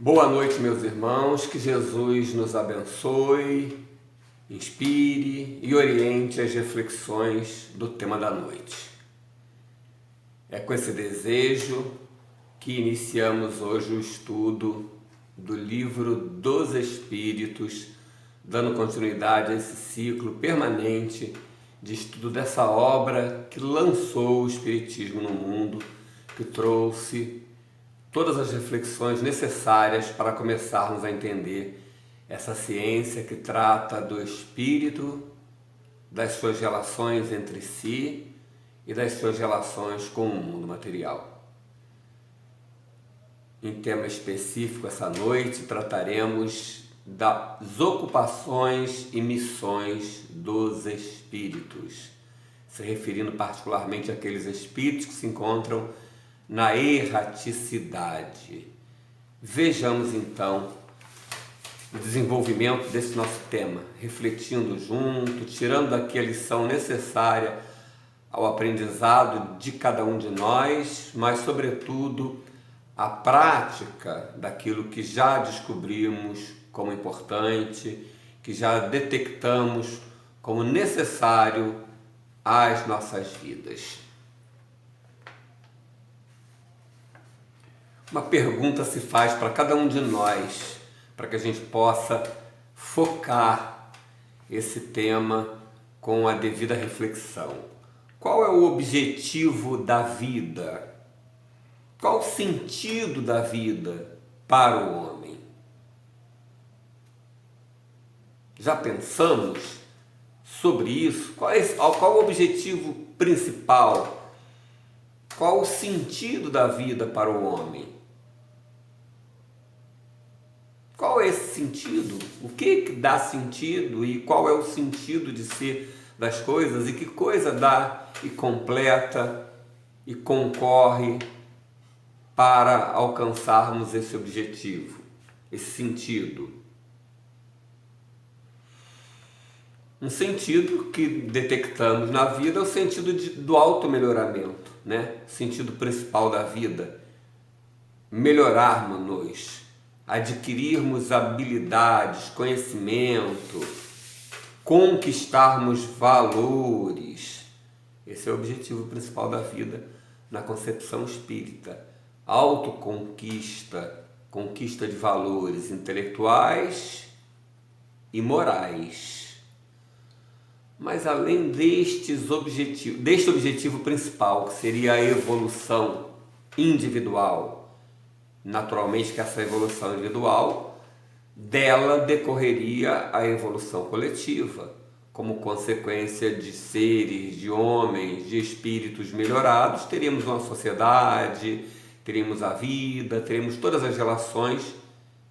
Boa noite, meus irmãos, que Jesus nos abençoe, inspire e oriente as reflexões do tema da noite. É com esse desejo que iniciamos hoje o estudo do Livro dos Espíritos, dando continuidade a esse ciclo permanente de estudo dessa obra que lançou o Espiritismo no mundo, que trouxe todas as reflexões necessárias para começarmos a entender essa ciência que trata do espírito, das suas relações entre si e das suas relações com o mundo material. Em tema específico, essa noite trataremos das ocupações e missões dos espíritos, se referindo particularmente àqueles espíritos que se encontram na erraticidade. Vejamos então o desenvolvimento desse nosso tema, refletindo junto, tirando daqui a lição necessária ao aprendizado de cada um de nós, mas sobretudo a prática daquilo que já descobrimos como importante, que já detectamos como necessário às nossas vidas. Uma pergunta se faz para cada um de nós, para que a gente possa focar esse tema com a devida reflexão. Qual é o objetivo da vida? Qual o sentido da vida para o homem? Já pensamos sobre isso? Qual o objetivo principal? Qual o sentido da vida para o homem? Qual é esse sentido? O que dá sentido e qual é o sentido de ser das coisas e que coisa dá e completa e concorre para alcançarmos esse objetivo, esse sentido? Um sentido que detectamos na vida é o sentido do automelhoramento, né? O sentido principal da vida, melhorarmos-nos, adquirirmos habilidades, conhecimento, conquistarmos valores. Esse é o objetivo principal da vida na concepção espírita. Autoconquista, conquista de valores intelectuais e morais. Mas além deste objetivo principal, que seria a evolução individual, naturalmente que essa evolução individual, dela decorreria a evolução coletiva, como consequência de seres, de homens, de espíritos melhorados, teríamos uma sociedade, teríamos a vida, teríamos todas as relações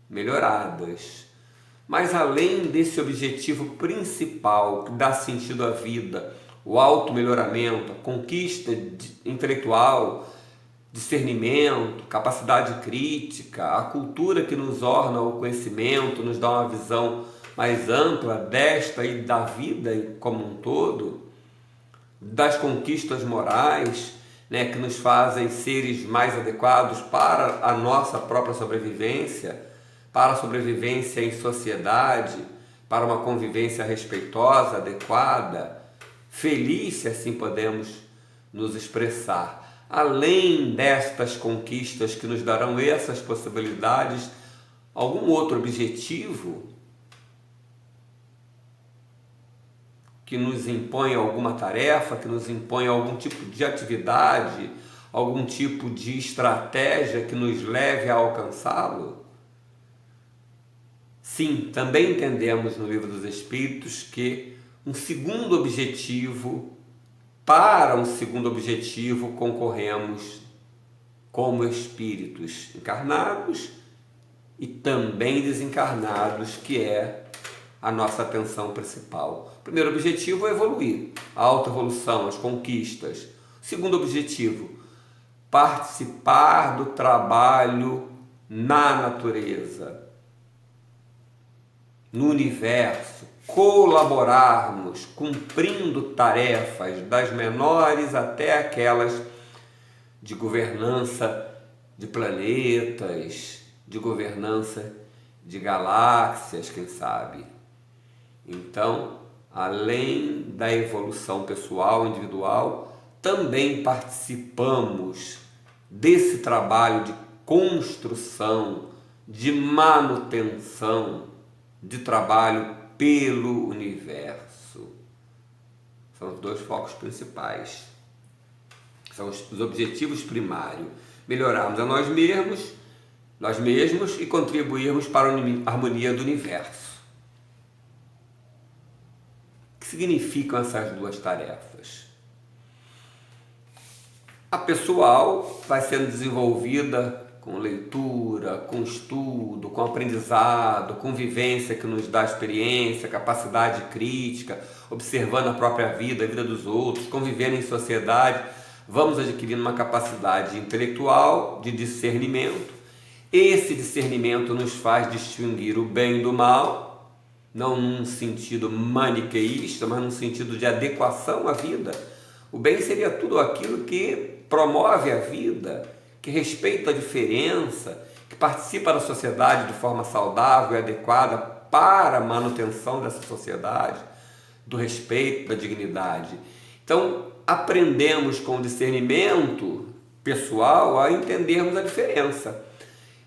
melhoradas. Mas além desse objetivo principal que dá sentido à vida, o automelhoramento, a conquista intelectual, discernimento, capacidade crítica, a cultura que nos orna o conhecimento, nos dá uma visão mais ampla desta e da vida como um todo, das conquistas morais, né, que nos fazem seres mais adequados para a nossa própria sobrevivência, para a sobrevivência em sociedade, para uma convivência respeitosa, adequada, feliz, se assim podemos nos expressar. Além destas conquistas que nos darão essas possibilidades, algum outro objetivo que nos impõe alguma tarefa, que nos impõe algum tipo de atividade, algum tipo de estratégia que nos leve a alcançá-lo? Sim, também entendemos no Livro dos Espíritos que para um segundo objetivo concorremos como espíritos encarnados e também desencarnados, que é a nossa atenção principal. O primeiro objetivo é evoluir, a autoevolução, as conquistas. O segundo objetivo, participar do trabalho na natureza, no universo, colaborarmos, cumprindo tarefas, das menores até aquelas de governança de planetas, de governança de galáxias, quem sabe. Então, além da evolução pessoal, individual, também participamos desse trabalho de construção, de manutenção, de trabalho pelo universo. São os dois focos principais. São os objetivos primários. Melhorarmos a nós mesmos e contribuirmos para a harmonia do universo. O que significam essas duas tarefas? A pessoal vai sendo desenvolvida com leitura, com estudo, com aprendizado, com vivência que nos dá experiência, capacidade crítica, observando a própria vida, a vida dos outros, convivendo em sociedade. Vamos adquirindo uma capacidade intelectual de discernimento. Esse discernimento nos faz distinguir o bem do mal, não num sentido maniqueísta, mas num sentido de adequação à vida. O bem seria tudo aquilo que promove a vida, que respeita a diferença, que participa da sociedade de forma saudável e adequada para a manutenção dessa sociedade, do respeito, da dignidade. Então, aprendemos com o discernimento pessoal a entendermos a diferença.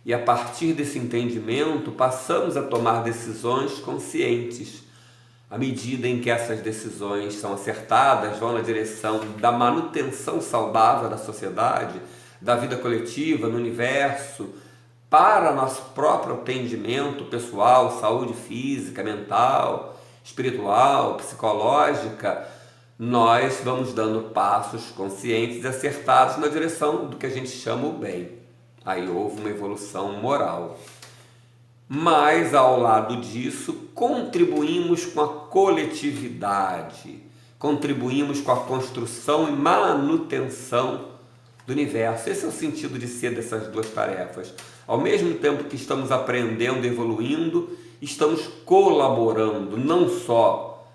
E a partir desse entendimento, passamos a tomar decisões conscientes. À medida em que essas decisões são acertadas, vão na direção da manutenção saudável da sociedade, da vida coletiva, no universo, para nosso próprio atendimento pessoal, saúde física, mental, espiritual, psicológica, nós vamos dando passos conscientes e acertados na direção do que a gente chama o bem. Aí houve uma evolução moral. Mas, ao lado disso, contribuímos com a coletividade, contribuímos com a construção e manutenção do universo. Esse é o sentido de ser dessas duas tarefas. Ao mesmo tempo que estamos aprendendo, evoluindo, estamos colaborando, não só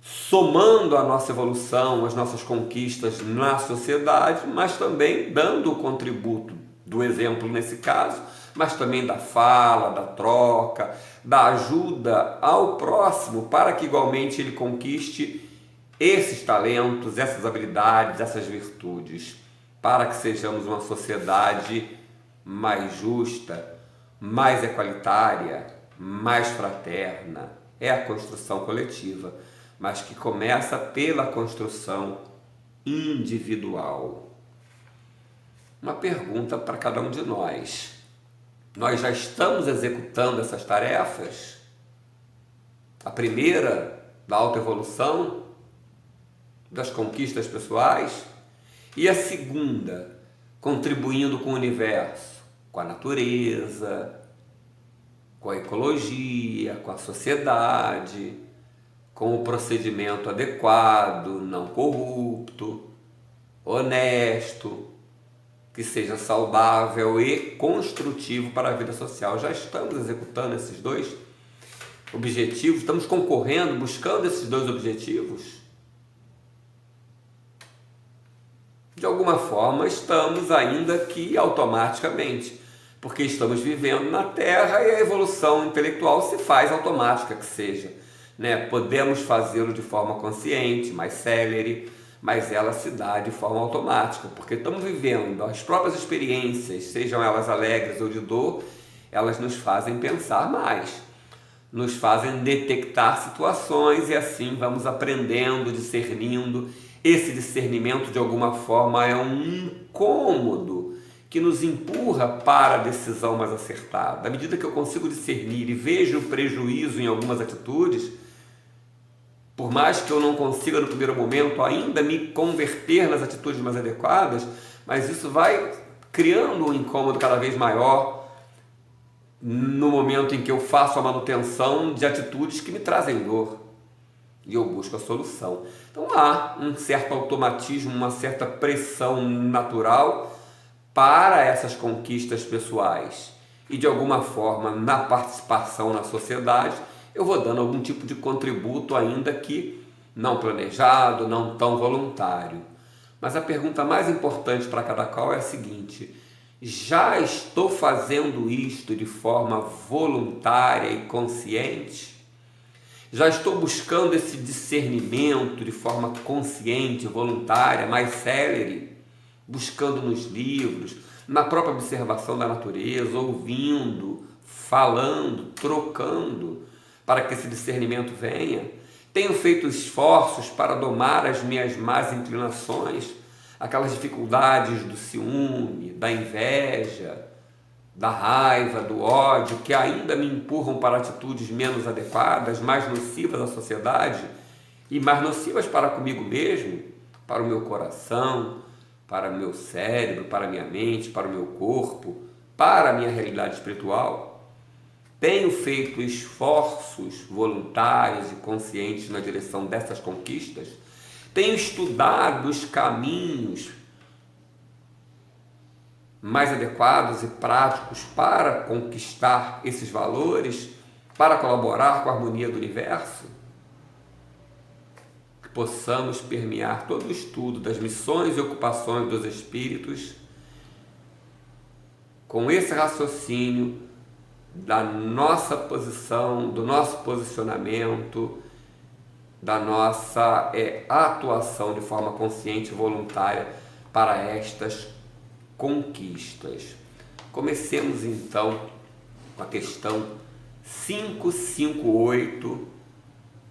somando a nossa evolução, as nossas conquistas na sociedade, mas também dando o contributo do exemplo nesse caso, mas também da fala, da troca, da ajuda ao próximo para que igualmente ele conquiste esses talentos, essas habilidades, essas virtudes, para que sejamos uma sociedade mais justa, mais equalitária, mais fraterna. É a construção coletiva, mas que começa pela construção individual. Uma pergunta para cada um de nós. Nós já estamos executando essas tarefas? A primeira, da autoevolução, das conquistas pessoais, e a segunda, contribuindo com o universo, com a natureza, com a ecologia, com a sociedade, com o procedimento adequado, não corrupto, honesto, que seja saudável e construtivo para a vida social. Já estamos executando esses dois objetivos, estamos concorrendo, buscando esses dois objetivos? De alguma forma estamos ainda aqui automaticamente, porque estamos vivendo na Terra e a evolução intelectual se faz automática que seja, né? Podemos fazê-lo de forma consciente, mais célere, mas ela se dá de forma automática, porque estamos vivendo as próprias experiências, sejam elas alegres ou de dor, elas nos fazem pensar mais, nos fazem detectar situações e assim vamos aprendendo, discernindo. Esse discernimento de alguma forma é um incômodo que nos empurra para a decisão mais acertada. À medida que eu consigo discernir e vejo prejuízo em algumas atitudes, por mais que eu não consiga no primeiro momento ainda me converter nas atitudes mais adequadas, mas isso vai criando um incômodo cada vez maior no momento em que eu faço a manutenção de atitudes que me trazem dor e eu busco a solução. Então há um certo automatismo, uma certa pressão natural para essas conquistas pessoais e de alguma forma na participação na sociedade eu vou dando algum tipo de contributo, ainda que não planejado, não tão voluntário. Mas a pergunta mais importante para cada qual é a seguinte: Já estou fazendo isto de forma voluntária e consciente? Já estou buscando esse discernimento de forma consciente, voluntária, mais célere, buscando nos livros, na própria observação da natureza, ouvindo, falando, trocando, para que esse discernimento venha? Tenho feito esforços para domar as minhas más inclinações, aquelas dificuldades do ciúme, da inveja, da raiva, do ódio, que ainda me empurram para atitudes menos adequadas, mais nocivas à sociedade e mais nocivas para comigo mesmo, para o meu coração, para o meu cérebro, para a minha mente, para o meu corpo, para a minha realidade espiritual? Tenho feito esforços voluntários e conscientes na direção dessas conquistas? Tenho estudado os caminhos mais adequados e práticos para conquistar esses valores, para colaborar com a harmonia do universo? Que possamos permear todo o estudo das missões e ocupações dos espíritos com esse raciocínio da nossa posição, do nosso posicionamento, da nossa atuação de forma consciente e voluntária para estas conquistas. Comecemos então com a questão 558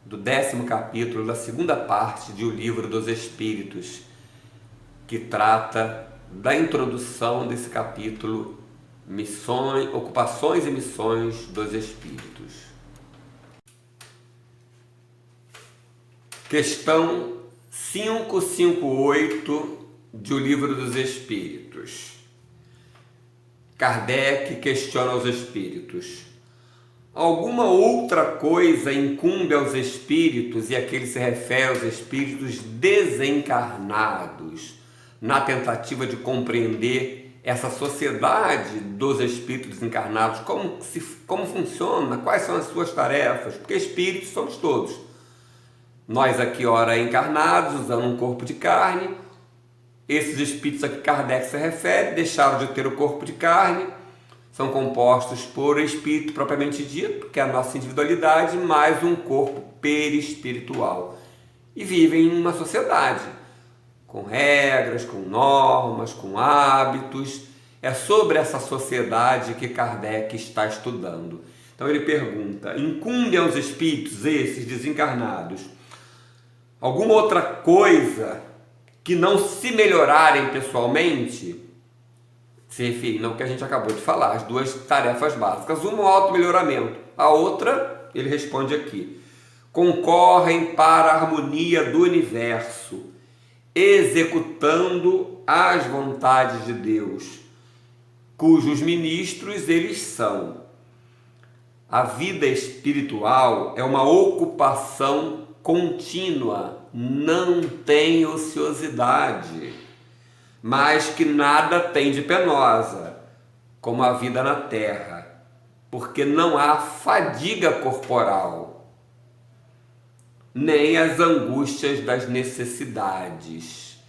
do 10º capítulo da segunda parte de O Livro dos Espíritos, que trata da introdução desse capítulo, missões, ocupações e missões dos espíritos. Questão 558 de O Livro dos Espíritos. Kardec questiona os espíritos: alguma outra coisa incumbe aos espíritos, e aqui ele se refere aos espíritos desencarnados, na tentativa de compreender essa sociedade dos espíritos desencarnados, como funciona, quais são as suas tarefas? Porque espíritos somos todos. Nós aqui, ora, encarnados, usando um corpo de carne. Esses espíritos a que Kardec se refere deixaram de ter o corpo de carne, são compostos por espírito propriamente dito, que é a nossa individualidade, mais um corpo perispiritual. E vivem em uma sociedade, com regras, com normas, com hábitos. É sobre essa sociedade que Kardec está estudando. Então ele pergunta: incumbe aos espíritos, esses desencarnados, alguma outra coisa que não se melhorarem pessoalmente? Se referindo ao que a gente acabou de falar, as duas tarefas básicas. Uma, o auto-melhoramento. A outra, ele responde aqui: concorrem para a harmonia do universo, executando as vontades de Deus, cujos ministros eles são. A vida espiritual é uma ocupação contínua, não tem ociosidade, mas que nada tem de penosa, como a vida na terra, porque não há fadiga corporal, nem as angústias das necessidades.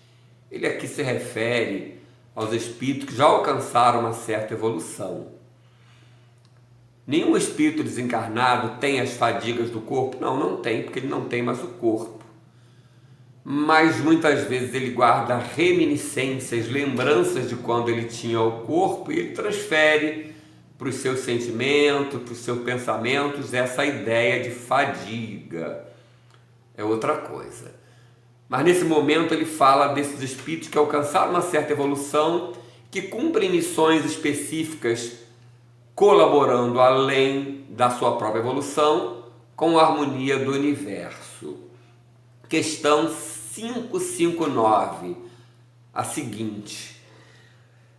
Ele aqui se refere aos espíritos que já alcançaram uma certa evolução. Nenhum espírito desencarnado tem as fadigas do corpo? Não tem, porque ele não tem mais o corpo. Mas muitas vezes ele guarda reminiscências, lembranças de quando ele tinha o corpo, e ele transfere para os seus sentimentos, para os seus pensamentos, essa ideia de fadiga. É outra coisa. Mas nesse momento ele fala desses espíritos que alcançaram uma certa evolução, que cumprem missões específicas, colaborando além da sua própria evolução com a harmonia do universo. Questão 559, a seguinte: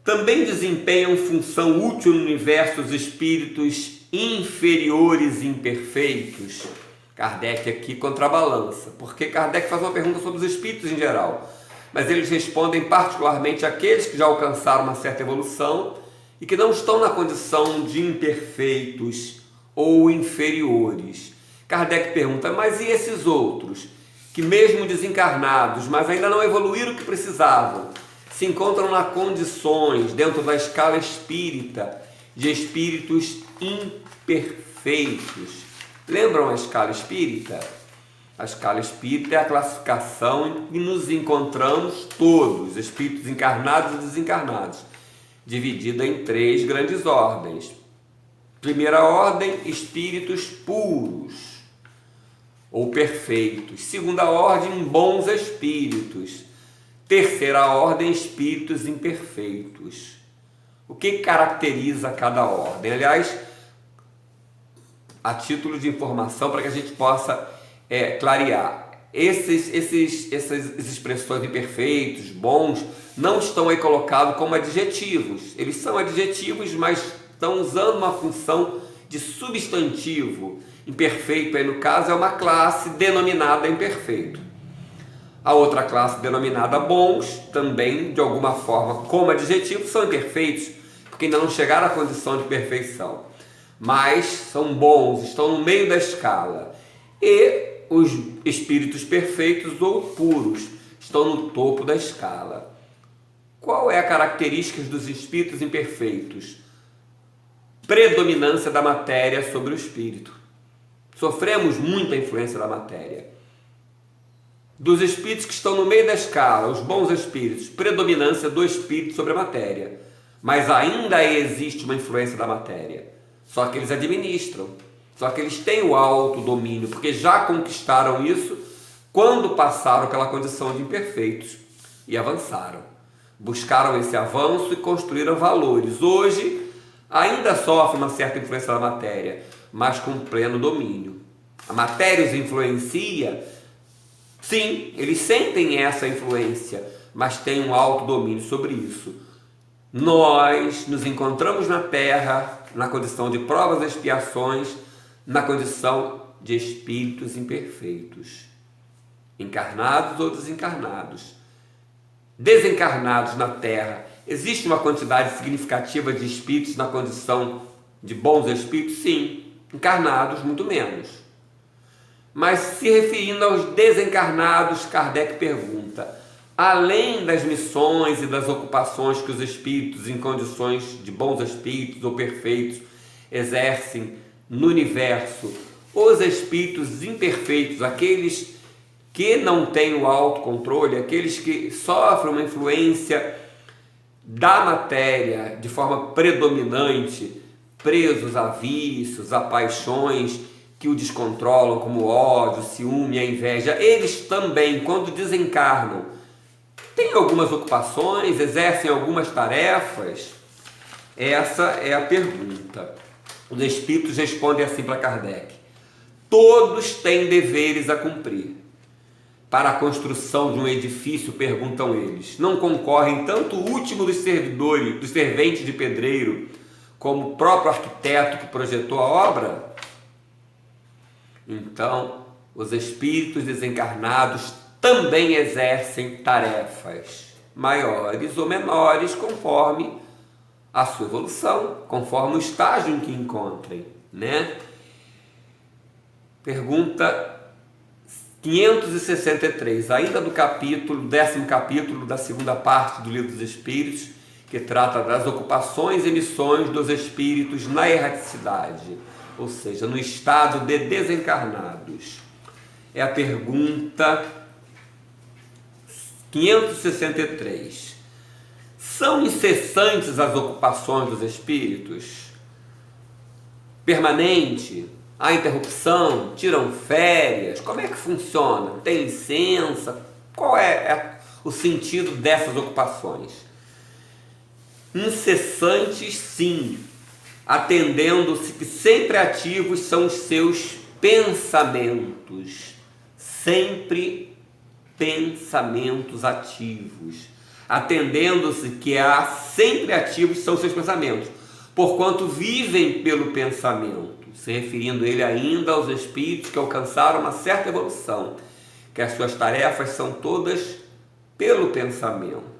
também desempenham função útil no universo os espíritos inferiores e imperfeitos? Kardec aqui contrabalança, porque Kardec faz uma pergunta sobre os espíritos em geral, mas eles respondem particularmente àqueles que já alcançaram uma certa evolução e que não estão na condição de imperfeitos ou inferiores. Kardec pergunta: mas e esses outros, que mesmo desencarnados, mas ainda não evoluíram o que precisavam, se encontram nas condições, dentro da escala espírita, de espíritos imperfeitos. Lembram a escala espírita? A escala espírita é a classificação em que nos encontramos todos, espíritos encarnados e desencarnados, dividida em 3 grandes ordens. Primeira ordem, espíritos puros ou perfeitos. Segunda ordem, bons espíritos. Terceira ordem, espíritos imperfeitos. O que caracteriza cada ordem? Aliás, a título de informação para que a gente possa clarear, essas expressões imperfeitos, bons, não estão aí colocados como adjetivos. Eles são adjetivos, mas estão usando uma função de substantivo. Imperfeito aí no caso é uma classe denominada imperfeito. A outra classe denominada bons, também de alguma forma como adjetivo, são imperfeitos, porque ainda não chegaram à condição de perfeição, mas são bons, estão no meio da escala. E os espíritos perfeitos ou puros estão no topo da escala. Qual é a característica dos espíritos imperfeitos? Predominância da matéria sobre o espírito. Sofremos muita influência da matéria. Dos espíritos que estão no meio da escala, os bons espíritos, predominância do espírito sobre a matéria. Mas ainda existe uma influência da matéria. Só que eles administram. Só que eles têm o autodomínio, porque já conquistaram isso quando passaram pela condição de imperfeitos e avançaram. Buscaram esse avanço e construíram valores. Hoje ainda sofre uma certa influência da matéria, mas com pleno domínio. A matéria os influencia. Sim, eles sentem essa influência, mas têm um autodomínio sobre isso. Nós nos encontramos na Terra, na condição de provas e expiações, na condição de espíritos imperfeitos, encarnados ou desencarnados. Desencarnados na Terra, existe uma quantidade significativa de espíritos na condição de bons espíritos? Sim. Encarnados, muito menos. Mas se referindo aos desencarnados, Kardec pergunta: além das missões e das ocupações que os espíritos em condições de bons espíritos ou perfeitos exercem no universo, os espíritos imperfeitos, aqueles que não têm o autocontrole, aqueles que sofrem uma influência da matéria de forma predominante, presos a vícios, a paixões que o descontrolam, como o ódio, o ciúme, a inveja, eles também, quando desencarnam, têm algumas ocupações, exercem algumas tarefas? Essa é a pergunta. Os espíritos respondem assim para Kardec: todos têm deveres a cumprir. Para a construção de um edifício, perguntam eles, não concorrem tanto o último dos servidores, dos serventes de pedreiro, como o próprio arquiteto que projetou a obra? Então, os espíritos desencarnados também exercem tarefas maiores ou menores conforme a sua evolução, conforme o estágio em que encontrem, né? Pergunta 563, ainda do capítulo, 10º capítulo da segunda parte do Livro dos Espíritos, que trata das ocupações e missões dos espíritos na erraticidade, ou seja, no estado de desencarnados. É a pergunta 563. São incessantes as ocupações dos espíritos? Permanente? Há interrupção? Tiram férias? Como é que funciona? Tem licença? Qual é o sentido dessas ocupações? Incessantes, sim, atendendo-se que sempre ativos são os seus pensamentos, sempre pensamentos ativos, atendendo-se que há sempre ativos são os seus pensamentos, porquanto vivem pelo pensamento, se referindo ele ainda aos espíritos que alcançaram uma certa evolução, que as suas tarefas são todas pelo pensamento.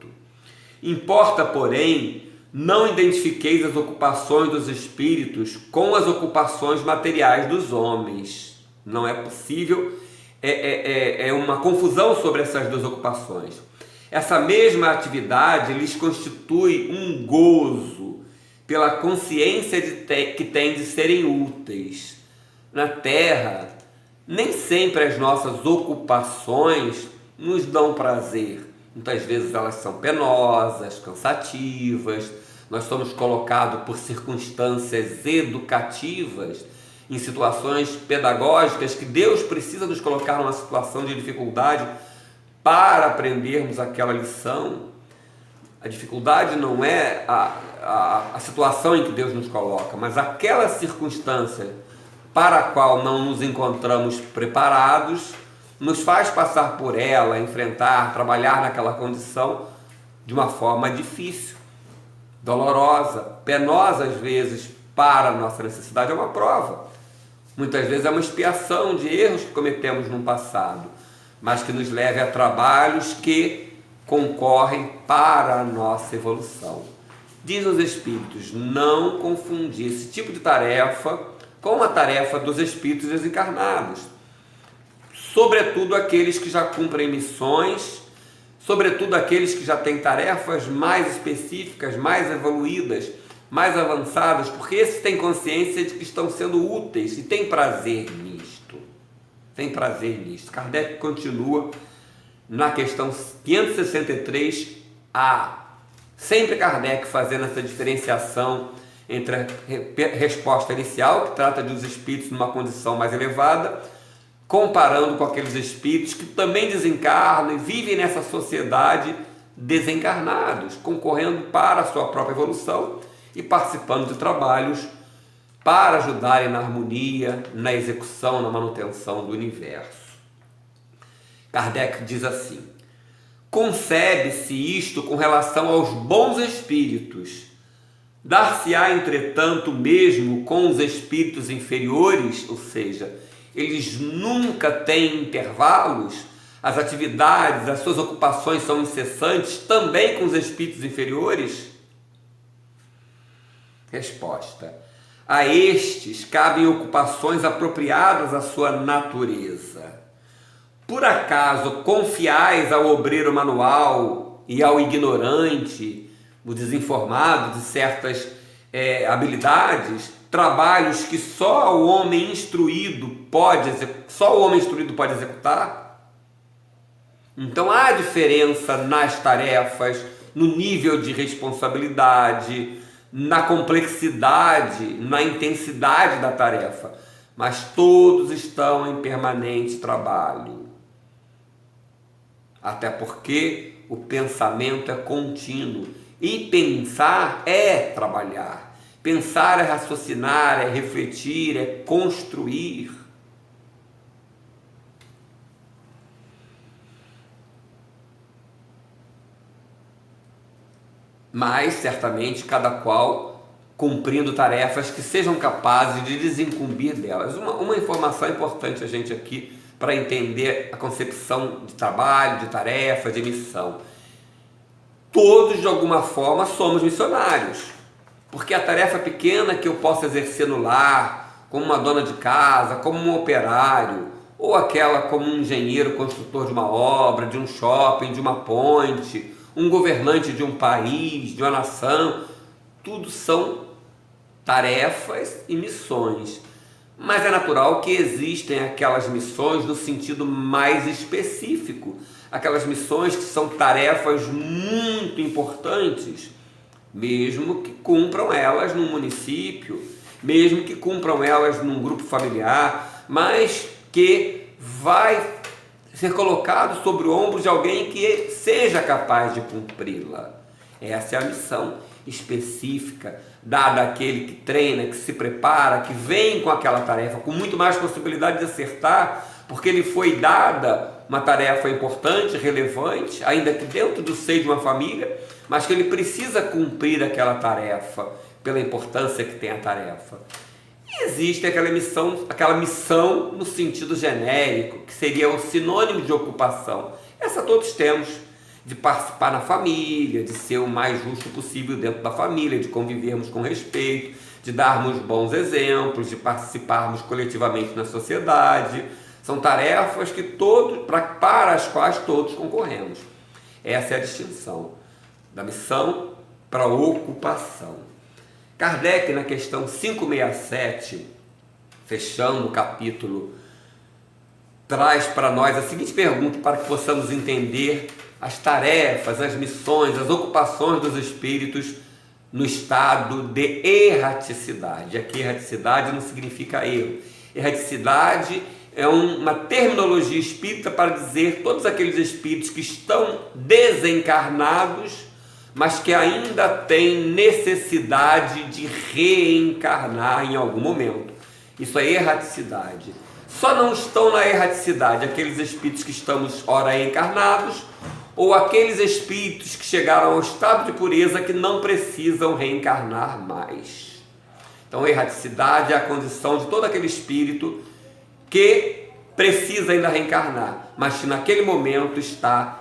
Importa, porém, não identifiqueis as ocupações dos espíritos com as ocupações materiais dos homens. Não é possível, é uma confusão sobre essas duas ocupações. essa mesma atividade lhes constitui um gozo pela consciência que têm de serem úteis. Na Terra, nem sempre as nossas ocupações nos dão prazer. Muitas vezes elas são penosas, cansativas. Nós somos colocados por circunstâncias educativas, em situações pedagógicas que Deus precisa nos colocar numa situação de dificuldade para aprendermos aquela lição. A dificuldade não é a situação em que Deus nos coloca, mas aquela circunstância para a qual não nos encontramos preparados, nos faz passar por ela, enfrentar, trabalhar naquela condição de uma forma difícil, dolorosa, penosa às vezes para a nossa necessidade. É uma prova, muitas vezes é uma expiação de erros que cometemos no passado, mas que nos leve a trabalhos que concorrem para a nossa evolução. Diz os Espíritos, não confundir esse tipo de tarefa com a tarefa dos Espíritos desencarnados, sobretudo aqueles que já cumprem missões, sobretudo aqueles que já têm tarefas mais específicas, mais evoluídas, mais avançadas, porque esses têm consciência de que estão sendo úteis e têm prazer nisto. Tem prazer nisto. Kardec continua na questão 563A. Sempre Kardec fazendo essa diferenciação entre a resposta inicial, que trata dos espíritos numa condição mais elevada, comparando com aqueles espíritos que também desencarnam e vivem nessa sociedade desencarnados, concorrendo para a sua própria evolução e participando de trabalhos para ajudarem na harmonia, na execução, na manutenção do universo. Kardec diz assim: concebe-se isto com relação aos bons espíritos. Dar-se-á, entretanto, mesmo com os espíritos inferiores, ou seja, eles nunca têm intervalos, as atividades, as suas ocupações são incessantes, também com os espíritos inferiores? Resposta: a estes cabem ocupações apropriadas à sua natureza. Por acaso confiais ao obreiro manual e ao ignorante, o desinformado de certas habilidades, trabalhos que só o homem instruído pode executar? Então há diferença nas tarefas, no nível de responsabilidade, na complexidade, na intensidade da tarefa, mas todos estão em permanente trabalho. Até porque o pensamento é contínuo e pensar é trabalhar. Pensar é raciocinar, é refletir, é construir. Mas, certamente, cada qual cumprindo tarefas que sejam capazes de desincumbir delas. Uma informação importante a gente aqui para entender a concepção de trabalho, de tarefa, de missão. Todos, de alguma forma, somos missionários. Porque a tarefa pequena que eu posso exercer no lar, como uma dona de casa, como um operário, ou aquela como um engenheiro construtor de uma obra, de um shopping, de uma ponte, um governante de um país, de uma nação, tudo são tarefas e missões. Mas é natural que existem aquelas missões no sentido mais específico, aquelas missões que são tarefas muito importantes, mesmo que cumpram elas num município, mesmo que cumpram elas num grupo familiar, mas que vai ser colocado sobre o ombro de alguém que seja capaz de cumpri-la. Essa é a missão específica dada àquele que treina, que se prepara, que vem com aquela tarefa com muito mais possibilidade de acertar, porque lhe foi dada uma tarefa importante, relevante, ainda que dentro do seio de uma família, mas que ele precisa cumprir aquela tarefa pela importância que tem a tarefa. E existe aquela missão no sentido genérico, que seria o sinônimo de ocupação. Essa todos temos, de participar na família, de ser o mais justo possível dentro da família, de convivermos com respeito, de darmos bons exemplos, de participarmos coletivamente na sociedade. São tarefas que para as quais todos concorremos. Essa é a distinção da missão para a ocupação. Kardec, na questão 567, fechando o capítulo, traz para nós a seguinte pergunta para que possamos entender as tarefas, as missões, as ocupações dos espíritos no estado de erraticidade. Aqui erraticidade não significa erro. Erraticidade é uma terminologia espírita para dizer todos aqueles espíritos que estão desencarnados, mas que ainda têm necessidade de reencarnar em algum momento. Isso é erraticidade. Só não estão na erraticidade aqueles espíritos que estamos ora encarnados, ou aqueles espíritos que chegaram ao estado de pureza que não precisam reencarnar mais. Então, a erraticidade é a condição de todo aquele espírito que precisa ainda reencarnar, mas que naquele momento está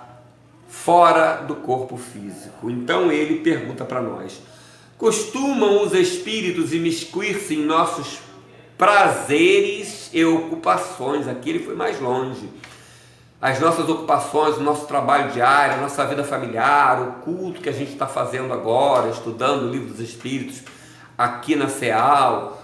fora do corpo físico. Então, ele pergunta para nós: costumam os espíritos imiscuir-se em nossos prazeres e ocupações? Aqui ele foi mais longe. As nossas ocupações, o nosso trabalho diário, a nossa vida familiar, o culto que a gente está fazendo agora, estudando o Livro dos Espíritos, aqui na CEAL,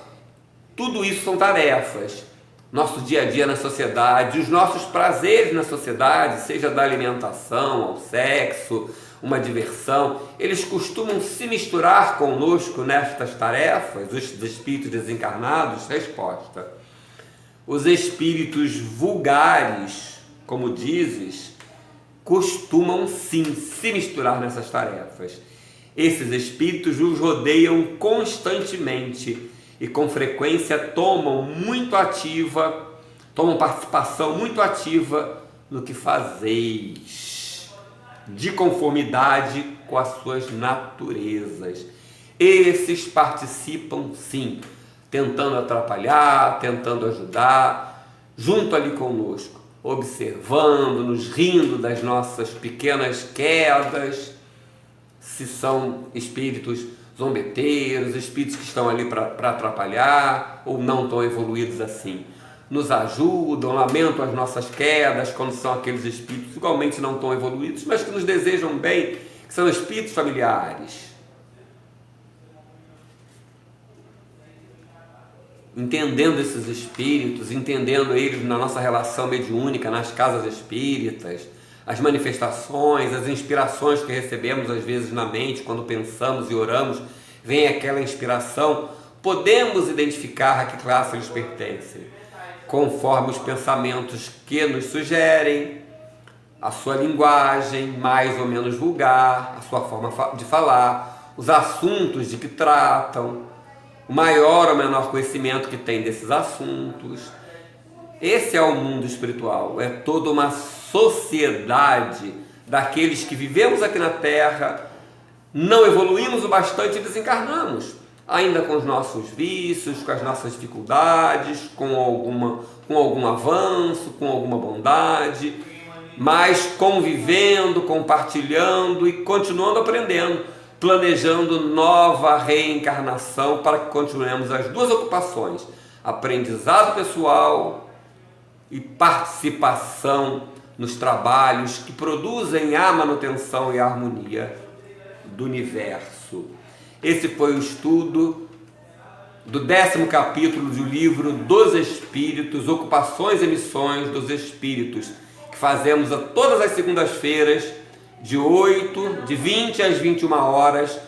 tudo isso são tarefas. Nosso dia a dia na sociedade, os nossos prazeres na sociedade, seja da alimentação, ao sexo, uma diversão, eles costumam se misturar conosco nestas tarefas, os espíritos desencarnados? Resposta: os espíritos vulgares, como dizes, costumam sim se misturar nessas tarefas. Esses espíritos os rodeiam constantemente e com frequência tomam participação muito ativa no que fazeis, de conformidade com as suas naturezas. Esses participam sim, tentando atrapalhar, tentando ajudar, junto ali conosco, observando-nos, rindo das nossas pequenas quedas. Se são espíritos zombeteiros, espíritos que estão ali para atrapalhar ou não tão evoluídos assim, nos ajudam, lamentam as nossas quedas quando são aqueles espíritos igualmente não tão evoluídos, mas que nos desejam bem, que são espíritos familiares. Entendendo esses espíritos, entendendo eles na nossa relação mediúnica, nas casas espíritas, as manifestações, as inspirações que recebemos às vezes na mente, quando pensamos e oramos, vem aquela inspiração, podemos identificar a que classe eles pertencem, conforme os pensamentos que nos sugerem, a sua linguagem mais ou menos vulgar, a sua forma de falar, os assuntos de que tratam, o maior ou menor conhecimento que tem desses assuntos. Esse é o mundo espiritual, é toda uma sociedade daqueles que vivemos aqui na Terra, não evoluímos o bastante e desencarnamos, ainda com os nossos vícios, com as nossas dificuldades, com algum avanço, com alguma bondade, mas convivendo, compartilhando e continuando aprendendo, planejando nova reencarnação para que continuemos as duas ocupações, aprendizado pessoal e participação nos trabalhos que produzem a manutenção e a harmonia do universo. Esse foi o estudo do 10º capítulo do livro dos Espíritos, Ocupações e Missões dos Espíritos, que fazemos a todas as segundas-feiras, de 20 às 21 horas,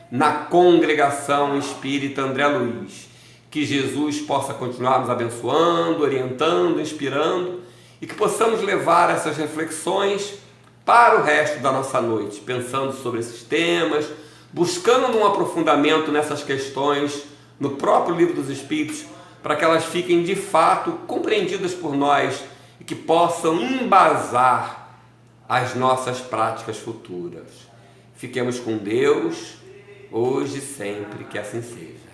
na Congregação Espírita André Luiz. Que Jesus possa continuar nos abençoando, orientando, inspirando, e que possamos levar essas reflexões para o resto da nossa noite, pensando sobre esses temas, buscando um aprofundamento nessas questões no próprio Livro dos Espíritos, para que elas fiquem de fato compreendidas por nós e que possam embasar as nossas práticas futuras. Fiquemos com Deus, hoje e sempre, que assim seja.